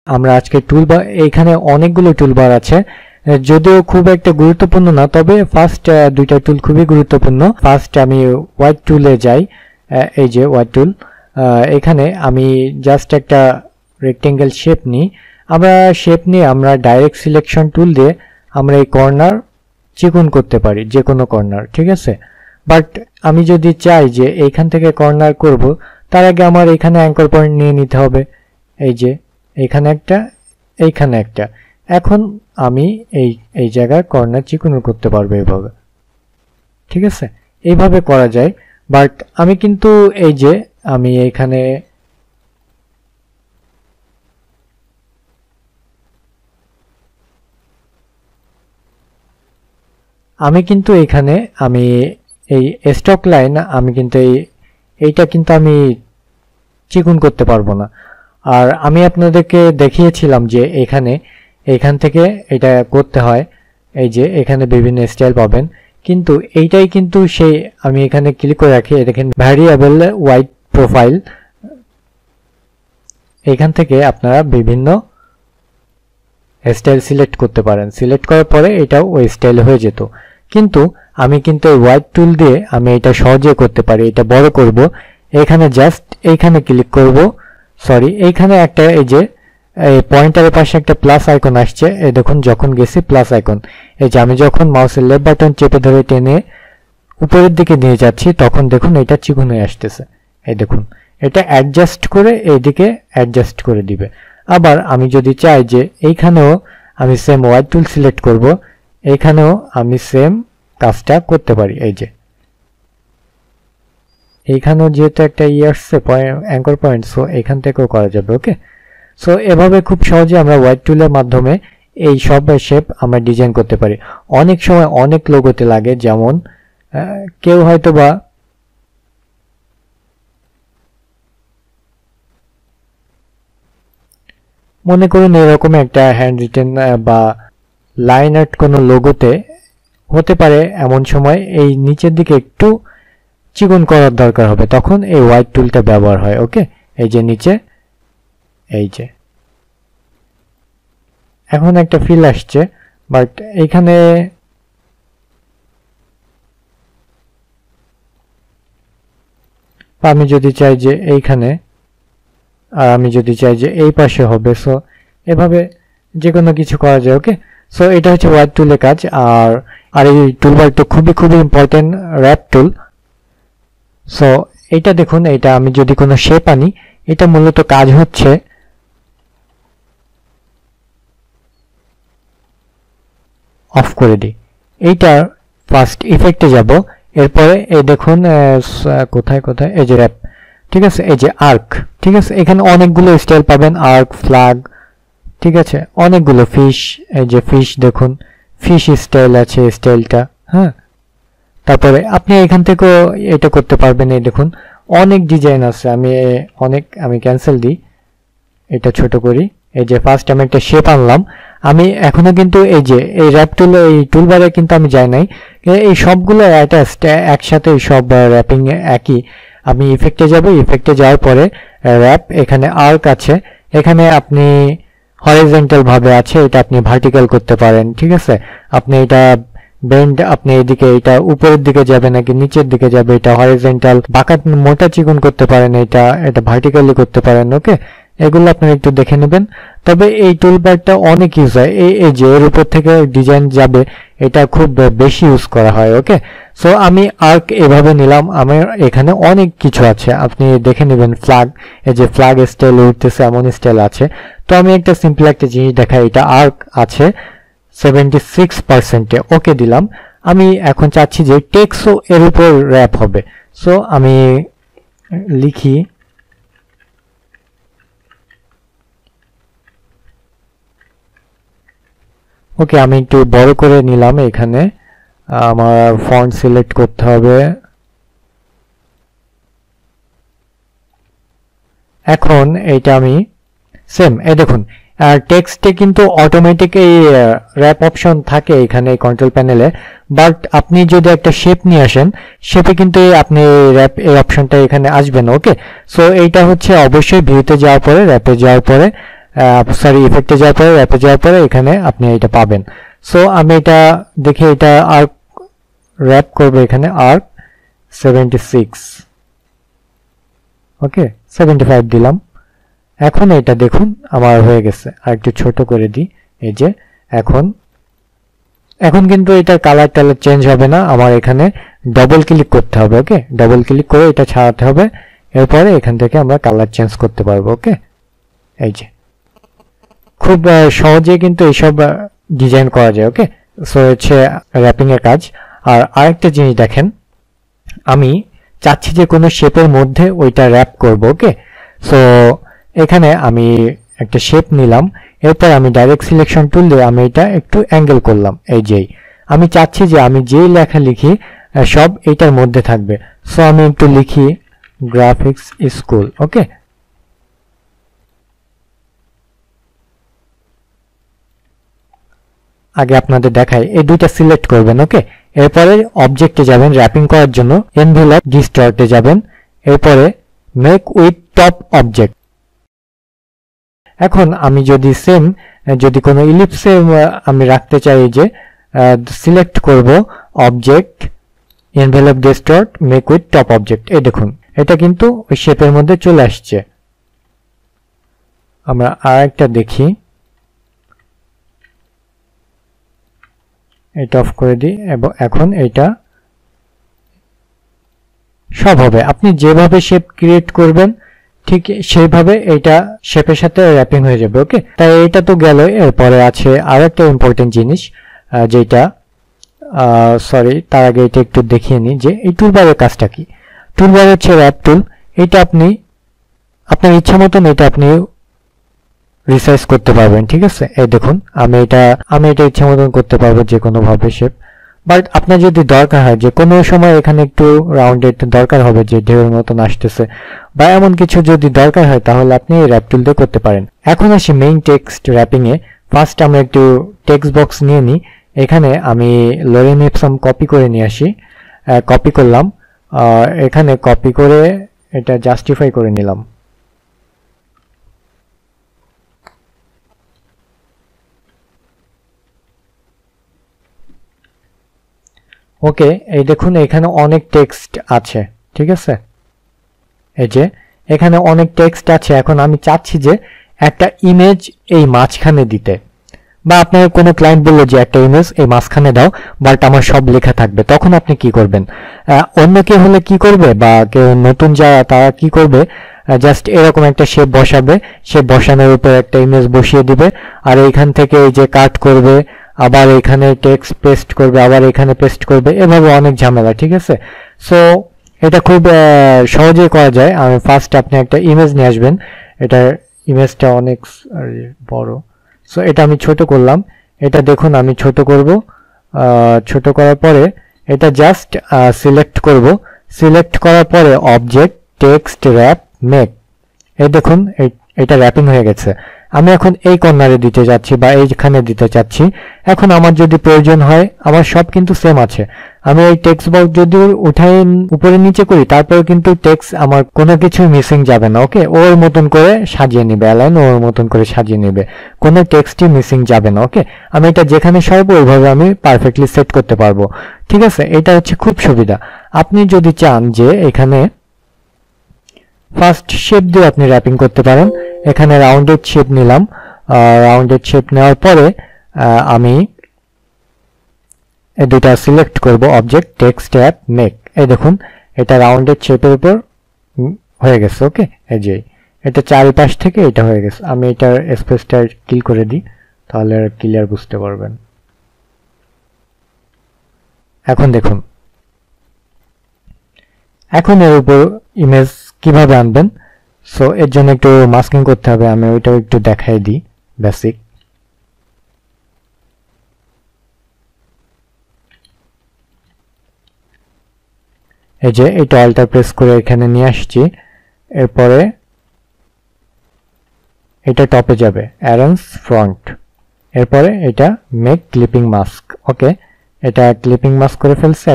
আমরা আজকে টুলবার, এখানে অনেকগুলো টুলবার আছে, যদিও খুব একটা গুরুত্বপূর্ণ না, তবে ফার্স্ট দুইটা টুল খুবই গুরুত্বপূর্ণ। ফার্স্ট আমি হোয়াইট টুলে যাই, এই যে হোয়াইট টুল। এখানে আমি জাস্ট একটা রেক্টেঙ্গেল শেপ নিই। আমরা শেপ নিয়ে আমরা ডাইরেক্ট সিলেকশন টুল দিয়ে আমরা এই কর্নার চিকন করতে পারি, যে কোনো কর্নার, ঠিক আছে। বাট আমি যদি চাই যে এইখান থেকে কর্নার করব, তার আগে আমার এখানে অ্যাঙ্কর পয়েন্ট নিয়ে নিতে হবে। এই যে এইখানে একটা, এইখানে একটা। এখন আমি এই জায়গায় কর্নার চিকন করতে পারবো এইভাবে, ঠিক আছে। এইভাবে করা যায়। বাট আমি কিন্তু এই যে আমি এইখানে আমি এই স্টক লাইন আমি কিন্তু এইটা কিন্তু আমি চিকন করতে পারবো না। আর আমি আপনাদেরকে দেখিয়েছিলাম যে এখান থেকে এটা করতে হয়। এই যে এখানে বিভিন্ন স্টাইল পাবেন, কিন্তু এইটাই কিন্তু সেই আমি এখানে ক্লিক করে রাখি, দেখেন ভ্যারিয়েবল হোয়াইট প্রোফাইল। এখান থেকে আপনারা বিভিন্ন স্টাইল সিলেক্ট করতে পারেন। সিলেক্ট করার পরে এটাও ওই স্টাইল হয়ে যেত, কিন্তু আমি কিন্তু হোয়াইট টুল দিয়ে আমি এটা সহজে করতে পারি। এটা বড় করব, এখানে জাস্ট এইখানে ক্লিক করব, সরি এইখানে একটা এই যে এই পয়েন্টারের পাশে একটা প্লাস আইকন আসছে, এই দেখুন যখন গেছি প্লাস আইকন, এই যে আমি যখন মাউসের লেফট বাটন চেপে ধরে টেনে উপরের দিকে নিয়ে যাচ্ছি তখন দেখুন এটা চিকন হয়ে আসতেছে। এই দেখুন এটা অ্যাডজাস্ট করে এইদিকে অ্যাডজাস্ট করে দিবে। আবার আমি যদি চাই যে এইখানেও আমি সেম হোয়াইট টুল সিলেক্ট করব, এইখানেও আমি সেম কাজটা করতে পারি। এই যে এইখানেও যেহেতু একটা আসছে অ্যাঙ্কর পয়েন্ট, সো এখান থেকেও করা যাবে। ওকে, সো এভাবে খুব সহজে আমরা হোয়াইট টুলের মাধ্যমে এই সব শেপ আমরা ডিজাইন করতে পারি। অনেক সময় অনেক লোগোতে লাগে, যেমন কেউ হয়তো বা মনে করুন এরকম একটা হ্যান্ড রিটেন বা লাইন আর্ট কোনো লোগোতে হতে পারে, এমন সময় এই নিচের দিকে একটু চিকন করার দরকার হবে, তখন এই হোয়াইট টুলটা ব্যবহার হয়। ওকে, এই যে নিচে এই যে এখন একটা ফিল আসছে, বাট এখানে আমি যদি চাই যে এইখানে, আর আমি যদি চাই যে এই পাশে হবে, সো এভাবে যে কোনো কিছু করা যায়। ওকে, সো এটা হচ্ছে হোয়াইট টুলের কাজ। আর এই টুলবারটা খুবই ইম্পর্টেন্ট, র্যাপ টুল। সো এটা দেখুন, এটা আমি যদি কোনো শেপ আনি, এটা মূলত কাজ হচ্ছে অফ করে দিই। এইটা ফার্স্ট ইফেক্টে যাব, এরপরে এই দেখুন কোথায় এই যে র্যাপ, ঠিক আছে, এই যে আর্ক, ঠিক আছে। এখানে অনেকগুলো স্টাইল পাবেন, আর্ক, ফ্ল্যাগ, ঠিক আছে, অনেকগুলো ফিশ, এই যে ফিশ দেখুন, ফিশ স্টাইল আছে স্টাইলটা। হ্যাঁ, তারপরে আপনি এখান থেকেও এটা করতে পারবেন। এই দেখুন অনেক ডিজাইন আছে। আমি ক্যান্সেল দিই, এটা ছোট করি। এই যে ফার্স্ট আমি একটা শেপ আনলাম, আমি এখনো কিন্তু এই যে এই র্যাপ টুল, এই টুলবারে কিন্তু আমি যাই নাই, এই সবগুলো একসাথে সব র্যাপিং একই। আমি ইফেক্টে যাব, ইফেক্টে যাওয়ার পরে র্যাপ, এখানে আর্ক আছে, এখানে আপনি হরিজন্টাল ভাবে আছে, এটা আপনি ভার্টিক্যাল করতে পারেন, ঠিক আছে। আপনি এটা বেন্ড, আপনি এদিকে এটা উপরের দিকে যাবে নাকি নিচের দিকে যাবে, এটা হরিজন্টাল বাঁকা মোটা চিকন করতে পারেন, এটা ভার্টিক্যালি করতে পারেন। ওকে, এগুলো আপনারা একটু দেখে নেবেন। তবে এই টুলবারটা অনেক ইউজ হয়, এই যে এর উপর থেকে ডিজাইন যাবে, এটা খুব বেশি ইউজ করা হয়। ওকে, সো আমি আর্ক এভাবে নিলাম, আমার এখানে অনেক কিছু আছে, আপনি দেখে নেবেন। ফ্ল্যাগ, এই যে ফ্ল্যাগ স্টাইল উঠতেছে, এমন স্টাইল আছে। তো আমি একটা সিম্পল একটা জিনিস দেখাই, এটা আর্ক আছে 76%-এ, ওকে দিলাম। আমি এখন চাচ্ছি যে টেক্সটও এর উপর র্যাপ হবে, সো আমি লিখি ওকে, আমি একটু বড় করে নিলাম। এখানে আমার ফন্ট সিলেক্ট করতে হবে। এখন এইটা আমি সেম, এই দেখুন টেক্সটে কিন্তু অটোমেটিক এই র্যাপ অপশন থাকে এখানে কন্ট্রোল প্যানেলে, বাট আপনি যদি একটা শেপ নিয়ে আসেন, শেপে কিন্তু আপনি র্যাপ এই অপশনটা এখানে আসবে না। ওকে, সো এইটা হচ্ছে অবশ্যই ভিউতে যাওয়ার পরে, র্যাপে যাওয়ার পরে সরি ইফেক্টে যাওয়ার পরে র্যাপে যাওয়ার পরে এখানে আপনি এটা পাবেন। সো আমি এটা দেখে এটা আর্ক র্যাপ করব, এখানে আর্ক 76, ওকে 75 দিলাম। এখন এটা দেখুন আমার হয়ে গেছে। আর একটু ছোট করে দিই, এই যে এখন কিন্তু এটা কালার টালার চেঞ্জ হবে না, আমার এখানে ডবল ক্লিক করতে হবে। ওকে, ডবল ক্লিক করে এটা ছাড়াতে হবে, এরপরে এখান থেকে আমরা কালার চেঞ্জ করতে পারবো। ওকে, এই যে খুব সহজে কিন্তু এইসব ডিজাইন করা যায়। ওকে, সো হচ্ছে র্যাপিং এর কাজ। আর আরেকটা জিনিস দেখেন, আমি চাচ্ছি যে কোনো শেপের মধ্যে ওইটা র্যাপ করব। ওকে, সো এখানে আমি একটা শেপ নিলাম, এরপর আমি ডাইরেক্ট সিলেকশন টুল দিয়ে আমি এটা একটু অ্যাঙ্গেল করলাম। এই যেই আমি চাচ্ছি যে আমি যেই লেখা লিখি সব এইটার মধ্যে থাকবে। সো আমি একটু লিখি গ্রাফিক্স স্কুল। ওকে, আগে আপনাদের দেখাই, এই দুইটা সিলেক্ট করবেন। ওকে, এরপরে অবজেক্টে যাবেন, র্যাপিং করার জন্য এনভেলপ ডিস্টর্টে যাবেন, এরপরে মেক উইথ টপ অবজেক্ট। এখন আমি যদি কোনো ইলিপসে আমি রাখতে চাই, যে সিলেক্ট করব object envelope distort make with top object. এই দেখুন এটা কিন্তু ওই শেপের মধ্যে চলে আসছে। আমরা আরেকটা দেখি, এটা অফ করে দিই এবং এখন এটা সব হবে। আপনি যেভাবে শেপ ক্রিয়েট করবেন ঠিক সেইভাবে এটা শেপের সাথে র্যাপিং হয়ে যাবে। ওকে, তাই এটা তো গেল। এরপরে আছে আর একটা ইম্পর্টেন্ট জিনিস, যেটা সরি তার আগে এটা একটু দেখিয়ে নিই যে এই টুলবারের কাজটা কি। টুলবার হচ্ছে র্যাপ টুল, এটা আপনি আপনার ইচ্ছা মতন এটা আপনি রিসাইজ করতে পারবেন। ঠিক আছে, এই দেখুন আমি এটা ইচ্ছা মতন করতে পারবো যে কোনো ভাবে শেপ। বাট আপনার যদি দরকার হয় যে কোনো সময় এখানে একটু রাউন্ডেড দরকার হবে, যে ঢেউয়ের মতন আসতেছে বা এমন কিছু যদি দরকার হয়, তাহলে আপনি এই র্যাপ টুল দিয়ে করতে পারেন। এখন আসি মেইন টেক্সট র্যাপিং এ। ফার্স্ট আমরা একটু টেক্সট বক্স নিয়ে নিই। এখানে আমি লরেম ইপসম কপি করে নিয়ে আসি, কপি করলাম, এখানে কপি করে এটা জাস্টিফাই করে নিলাম। ওকে, এই দেখুন এখানে অনেক টেক্সট আছে। ঠিক আছে, এই যে এখানে অনেক টেক্সট আছে। এখন আমি চাচ্ছি যে একটা ইমেজ এই মাঝখানে দিতে, বা আপনার কোনো ক্লায়েন্ট বললো যে একটা ইমেজ এই মাঝখানে দাও, বাট আমার সব লেখা থাকবে, তখন আপনি কি করবেন? অন্য কেউ হলে কি করবে, বা কেউ নতুন যারা তারা কি করবে, জাস্ট এরকম একটা শেপ বসাবে, শেপ বসানোর উপর একটা ইমেজ বসিয়ে দিবে, আর এইখান থেকে এই যে কাট করবে, আবার এখানে টেক্সট পেস্ট করবে, আবার এখানে পেস্ট করবে, এভাবে অনেক ঝামেলা। ঠিক আছে, সো এটা খুব সহজেই করা যায়। আমি ফার্স্ট আপনি একটা ইমেজ নিয়ে আসবেন, এটা ইমেজটা অনেক বড়, সো এটা আমি ছোট করলাম। এটা দেখুন আমি ছোট করব, ছোট করার পরে এটা জাস্ট সিলেক্ট করব, সিলেক্ট করার পরে অবজেক্ট টেক্সট র্যাপ মেক। এই দেখুন এটা র্যাপিং হয়ে গেছে। আমি এখন এই কর্নারে দিতে যাচ্ছি বা এইখানে দিতে চাচ্ছি। এখন আমার যদি প্রয়োজন হয়, আমার সব কিন্তু সেম আছে, আমি এই টেক্সট বক্স যদি উঠাই উপরে নিচে করি, তারপরে কিন্তু টেক্সট আমার কোনো কিছু মিসিং যাবে না। ওকে, ওর মতন করে সাজিয়ে নিবে, অ্যালাইন ওর মতন করে সাজিয়ে নিবে, কোনো টেক্সটই মিসিং যাবে না। ওকে, আমি এটা যেখানে সরাবো ওইভাবে আমি পারফেক্টলি সেট করতে পারবো। ঠিক আছে, এটা হচ্ছে খুব সুবিধা। আপনি যদি চান যে এখানে ফার্স্ট শেপ দিয়ে আপনি র্যাপিং করতে পারেন, এখানে রাউন্ডেড শেপ নিলাম, রাউন্ডেড শেপ নেওয়ার পরে আমি এই দুটা সিলেক্ট করব, অবজেক্ট টেক্সট র্যাপ মেক। এই দেখুন এটা রাউন্ডেড শেপের উপর হয়ে গেছে। ওকে, এই যে এটা চারিপাশ থেকে এটা হয়ে গেছে। আমি এটার স্পেসটা কিল করে দিই, তাহলে ক্লিয়ার বুঝতে পারবেন। এখন দেখুন, এখন এর উপর ইমেজ কিভাবে আনবেন, সো এর জন্য একটু মাস্কিং করতে হবে। আমি ওইটাও একটু দেখাই দিই বেসিক। এই যে এটা অল্টার প্রেস করে এখানে নিয়ে আসছি, এরপরে এটা টপে যাবে, অ্যারেঞ্জ ফ্রন্ট, এরপরে এটা মেক ক্লিপিং মাস্ক। ওকে, এটা ক্লিপিং মাস্ক করে ফেলছে।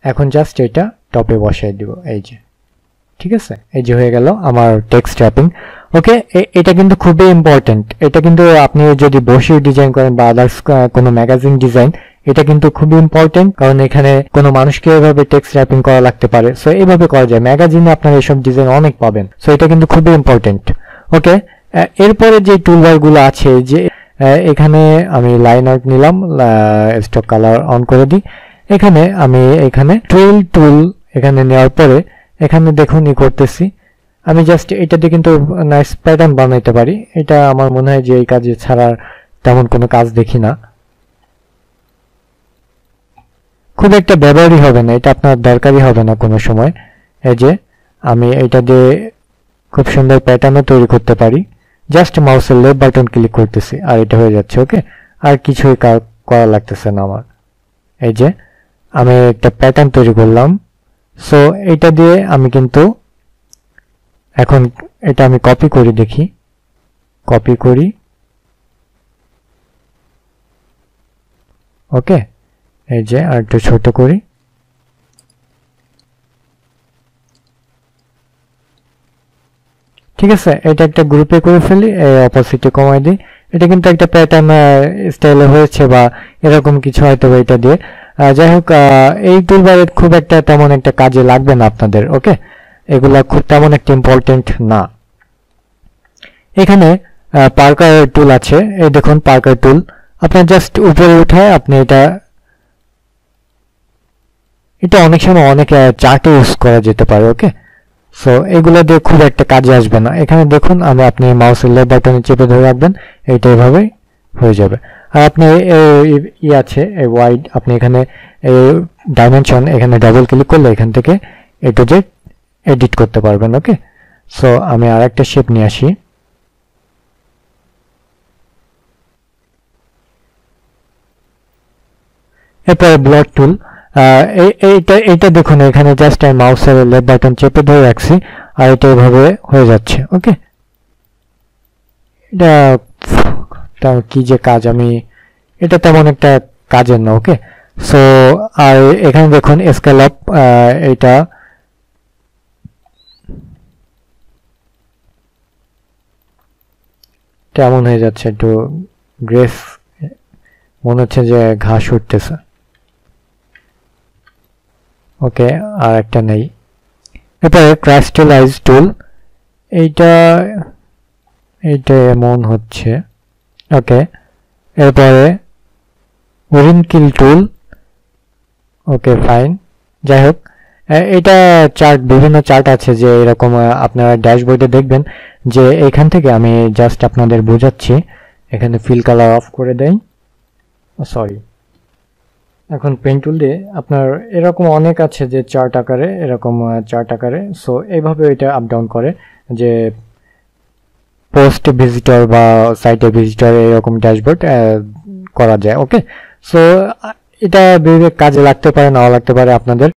এখন জাস্ট এটা টপে বসাই দিব। এই যে ঠিক আছে, এই যে হয়ে গেল আমার টেক্সট র্যাপিং। ওকে, এটা কিন্তু খুবই ইম্পর্টেন্ট। এটা কিন্তু আপনি যদি বসে ডিজাইন করেন বা আদার্স কোনো ম্যাগাজিন ডিজাইন, এটা কিন্তু খুবই ইম্পর্টেন্ট, কারণ এখানে কোনো মানুষকে এভাবে টেক্সট র্যাপিং করা লাগতে পারে। সো এইভাবে করা যায়, ম্যাগাজিনে আপনারা এসব ডিজাইন অনেক পাবেন। সো এটা কিন্তু খুবই ইম্পর্টেন্ট। ওকে, এরপরে যে টুলবার গুলো আছে, যে এখানে আমি লাইন আর্ট নিলাম, স্টক কালার অন করে দিই। এখানে আমি এখানে টুল এখানে নেওয়ার পরে এখানে দেখুন করতেছি আমি জাস্ট এটা দিয়ে কিন্তু নাইস প্যাটার্ন বানাইতে পারি। এটা আমার মনে হয় যে এই কাজে ছাড়া তেমন কোনো কাজ দেখি না, খুব একটা ব্যবহারই হবে না, এটা আপনার দরকারই হবে না কোনো সময়। এই যে আমি এটা দিয়ে খুব সুন্দর প্যাটার্নও তৈরি করতে পারি, জাস্ট মাউসের লেফট বাটন ক্লিক করতেছি আর এটা হয়ে যাচ্ছে। ওকে, আর কিছুই করা লাগতেছে না আমার। এই যে আমি একটা প্যাটার্ন তৈরি করলাম। সো এটা দিয়ে আমি কিন্তু এখন এটা আমি কপি করি, দেখি কপি করি। ওকে, এই যে আর একটু ছোট করি। ঠিক আছে, এটা একটা গ্রুপে করে ফেলি, অপোজিটে কমাই দিই। এটা কিন্তু একটা প্যাটার্ন স্টাইলে হয়েছে বা এরকম কিছু হয়তো এটা দিয়ে। যাই হোক, এই টুলবারের খুব একটা তেমন একটা কাজে লাগবে না আপনাদের। ওকে, এগুলা খুব তেমন একটা ইম্পর্টেন্ট না। এখানে পার্কার টুল আছে, এই দেখুন পার্কার টুল। আপনার জাস্ট উপরে উঠায় আপনি এটা অনেক সময় অনেক চার্টে ইউজ করা যেতে পারে। ওকে, সো এগুলো দিয়ে খুব একটা কাজে আসবে না। এখানে দেখুন আপনি মাউসের লেফট বাটনে চেপে ধরে রাখবেন, এইটা এভাবেই হয়ে যাবে। আর আপনি আছে ওয়াইড, আপনি এখানে ডাইমেনশন এখানে ডাবল ক্লিক করলে এখান থেকে এ টু জেড এডিট করতে পারবেন। ওকে, সো আমি আর একটা শেপ নিয়ে আসি। এরপরে ব্লড টুল, এইটা দেখুন এখানে জাস্ট আমি মাউসের লেফট বাটন চেপে ধরে রাখছি আর এটা এভাবে হয়ে যাচ্ছে। ওকে, এটা কি যে কাজ, আমি এটা তেমন একটা কাজের না। ওকে, সো আর এখানে দেখুন স্কেল আপ, এটা তেমন হয়ে যাচ্ছে, একটু গ্রেস মনে হচ্ছে যে ঘাস উঠতেছে। ওকে, আর একটা নেই। এরপরে ক্রাস্টালাইজ টুল, এইটা এমন হচ্ছে। ওকে, এরপরে রিনকিল টুল। ওকে, ফাইন। যাই হোক, এটা চার্ট, বিভিন্ন চার্ট আছে যে এরকম আপনারা ড্যাশবোর্ডে দেখবেন যে এখান থেকে আমি জাস্ট আপনাদের বোঝাচ্ছি। এখানে ফিল কালার অফ করে দেই, সরি। এখন পেন টুল দিয়ে আপনার এরকম অনেক আছে যে চার্ট আকারে, এরকম চার্ট আকারে। সো এইভাবে এটা আপ ডাউন করে যে পোস্ট ভিজিটর বা সাইটে ভিজিটর এরকম ড্যাশবোর্ড করা যায়। ওকে, সো এটা বিভিন্ন কাজে লাগতে পারে, নাও লাগতে পারে আপনাদের।